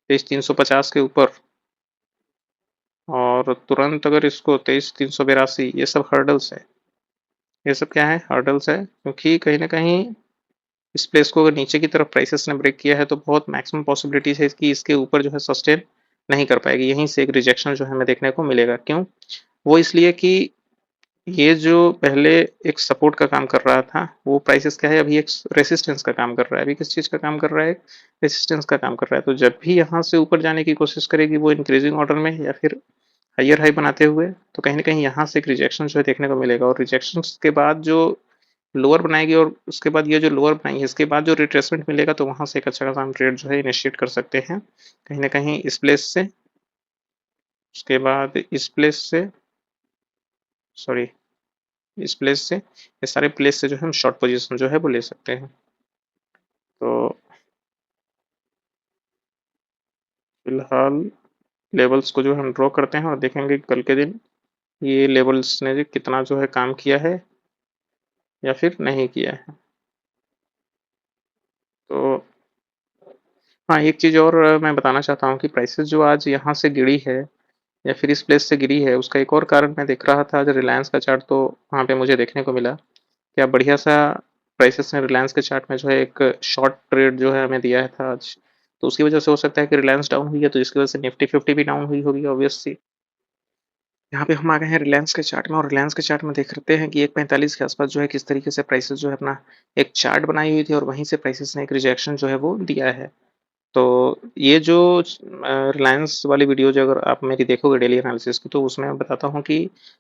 23,350 के ऊपर, और तुरंत अगर इसको 23,382, ये सब हर्डल्स है। ये सब क्या है, हर्डल्स है, क्योंकि कहीं ना कहीं इस प्लेस को अगर नीचे की तरफ प्राइसेस ने ब्रेक किया है तो बहुत मैक्सिमम पॉसिबिलिटीज है कि इसके ऊपर जो है सस्टेन नहीं कर पाएगी। यहीं से एक रिजेक्शन जो है हमें देखने को मिलेगा। क्यों? वो इसलिए कि ये जो पहले एक सपोर्ट का काम कर रहा था, वो प्राइसेस क्या है अभी एक रेसिस्टेंस का काम कर रहा है। अभी किस चीज का काम कर रहा है, रेसिस्टेंस का काम कर रहा है। तो जब भी यहाँ से ऊपर जाने की कोशिश करेगी वो इंक्रीजिंग ऑर्डर में या फिर हायर हाई बनाते हुए, तो कहीं ना कहीं यहाँ से एक रिजेक्शन जो है देखने को मिलेगा। और रिजेक्शन के बाद जो लोअर बनाएगी और उसके बाद ये जो लोअर बनाएगी इसके बाद जो रिट्रेसमेंट मिलेगा, तो वहां से एक अच्छा खासा हम ट्रेड जो है इनिशिएट कर सकते हैं कहीं ना कहीं इस प्लेस से। उसके बाद इस प्लेस से, सॉरी, इस प्लेस से, ये सारे प्लेस से जो है हम शॉर्ट पोजीशन जो है वो ले सकते हैं। तो फिलहाल लेवल्स को जो हम ड्रॉ करते हैं और देखेंगे कल के दिन ये लेवल्स ने जो कितना जो है काम किया है या फिर नहीं किया है। तो हाँ, एक चीज़ और मैं बताना चाहता हूँ कि प्राइसेस जो आज यहाँ से गिरी है या फिर इस प्लेस से गिरी है, उसका एक और कारण मैं देख रहा था। आज रिलायंस का चार्ट तो वहाँ पे मुझे देखने को मिला, क्या बढ़िया सा प्राइसेस ने रिलायंस के चार्ट में जो है एक शॉर्ट ट्रेड जो है हमें दिया है था आज। तो उसकी वजह से हो सकता है कि रिलायंस डाउन हुई है, तो इसकी वजह से निफ्टी 50 भी डाउन हुई होगी ऑब्वियसली। यहाँ पे हम आ गए हैं रिलायंस के चार्ट में, और रिलायंस के चार्ट में देख सकते हैं कि 145 के आसपास जो है किस तरीके से प्राइसेस जो है अपना एक चार्ट बनाई हुई थी, और वहीं से प्राइसेस ने एक रिजेक्शन जो है वो दिया है। तो ये जो रिलायंस वाली वीडियो जो अगर आप मेरी देखोगे डेली एनालिसिस की, तो उसमें मैं बताता हूँ कि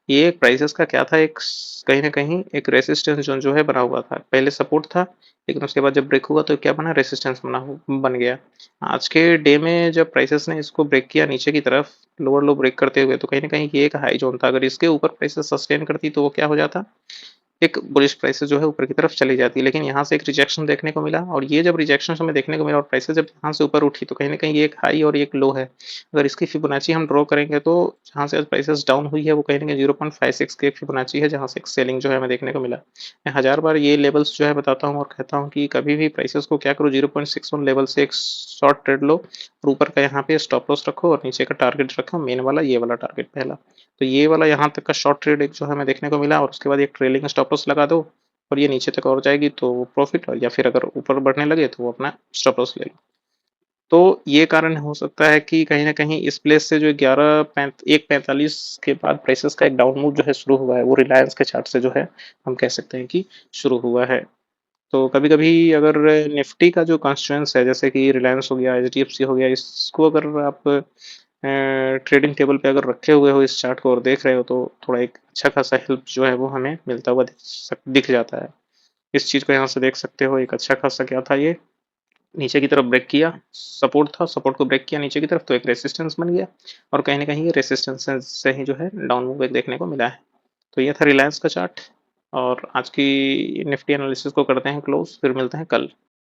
ये प्राइसेस का क्या था, एक कहीं ना कहीं एक रेसिस्टेंस जोन जो है बना हुआ था। पहले सपोर्ट था, लेकिन उसके बाद जब ब्रेक हुआ तो क्या बना, रेसिस्टेंस बन गया। आज के डे में जब प्राइसेस ने इसको ब्रेक किया नीचे की तरफ, लोअर लो ब्रेक करते हुए, तो कहीं ना कहीं ये एक हाई जोन था। अगर इसके ऊपर प्राइसेस सस्टेन करती तो वो क्या हो जाता, एक बुलिश प्राइसेस जो है ऊपर की तरफ चली जाती है। लेकिन यहाँ से एक रिजेक्शन देखने को मिला, और ये जब रिजेक्शन हमें देखने को मिला और प्राइसेस जब यहाँ से ऊपर उठी, तो कहीं ना कहीं ये एक हाई और एक लो है। अगर इसकी फिबोनाची हम ड्रॉ करेंगे तो जहाँ से आज प्राइसेस डाउन हुई है वो कहीं ना कहीं 0.56 की एक फिबोनाची है, जहाँ से एक सेलिंग जो है हमें देखने को मिला। मैं हजार बार ये लेवल्स जो है बताता हूँ और कहता हूँ कि कभी भी प्राइसेस को क्या करो, 0.61 लेवल से एक शॉर्ट ट्रेड लो, और ऊपर का यहाँ पे स्टॉप लॉस रखो, और नीचे का टारगेट रखो मेन वाला, ये वाला टारगेट पहला। तो ये वाला यहाँ तक का शॉर्ट ट्रेड एक जो हमें देखने को मिला, और उसके बाद एक ट्रेलिंग स्टॉप लॉस लगा दो, और ये नीचे तक और जाएगी तो प्रॉफिट, और या फिर अगर ऊपर बढ़ने लगे तो वो अपना स्टॉप लॉस ले लो। तो ये कारण हो सकता है कि कहीं ना कहीं इस प्लेस से जो 1:45 के बाद प्राइसेस का एक डाउन मूव जो है शुरू हुआ है, वो रिलायंस के चार्ट से जो है हम कह सकते हैं कि शुरू हुआ है। तो कभी-कभी अगर निफ्टी का जो कंस्ट्रेंट्स है, जैसे कि रिलायंस हो गया, एचडीएफसी हो गया, इसको अगर आप ट्रेडिंग टेबल पे अगर रखे हुए हो इस चार्ट को और देख रहे हो, तो थोड़ा एक अच्छा खासा हेल्प जो है वो हमें मिलता हुआ दिख जाता है। इस चीज़ को यहाँ से देख सकते हो, एक अच्छा खासा क्या था ये, नीचे की तरफ ब्रेक किया, सपोर्ट था, सपोर्ट को ब्रेक किया नीचे की तरफ, तो एक रेजिस्टेंस बन गया और कहीं न कहीं ये रेजिस्टेंस से ही जो है डाउन मूव एक देखने को मिला है। तो ये था रिलायंस का चार्ट और आज की निफ्टी एनालिसिस को करते हैं क्लोज़, फिर मिलते हैं कल।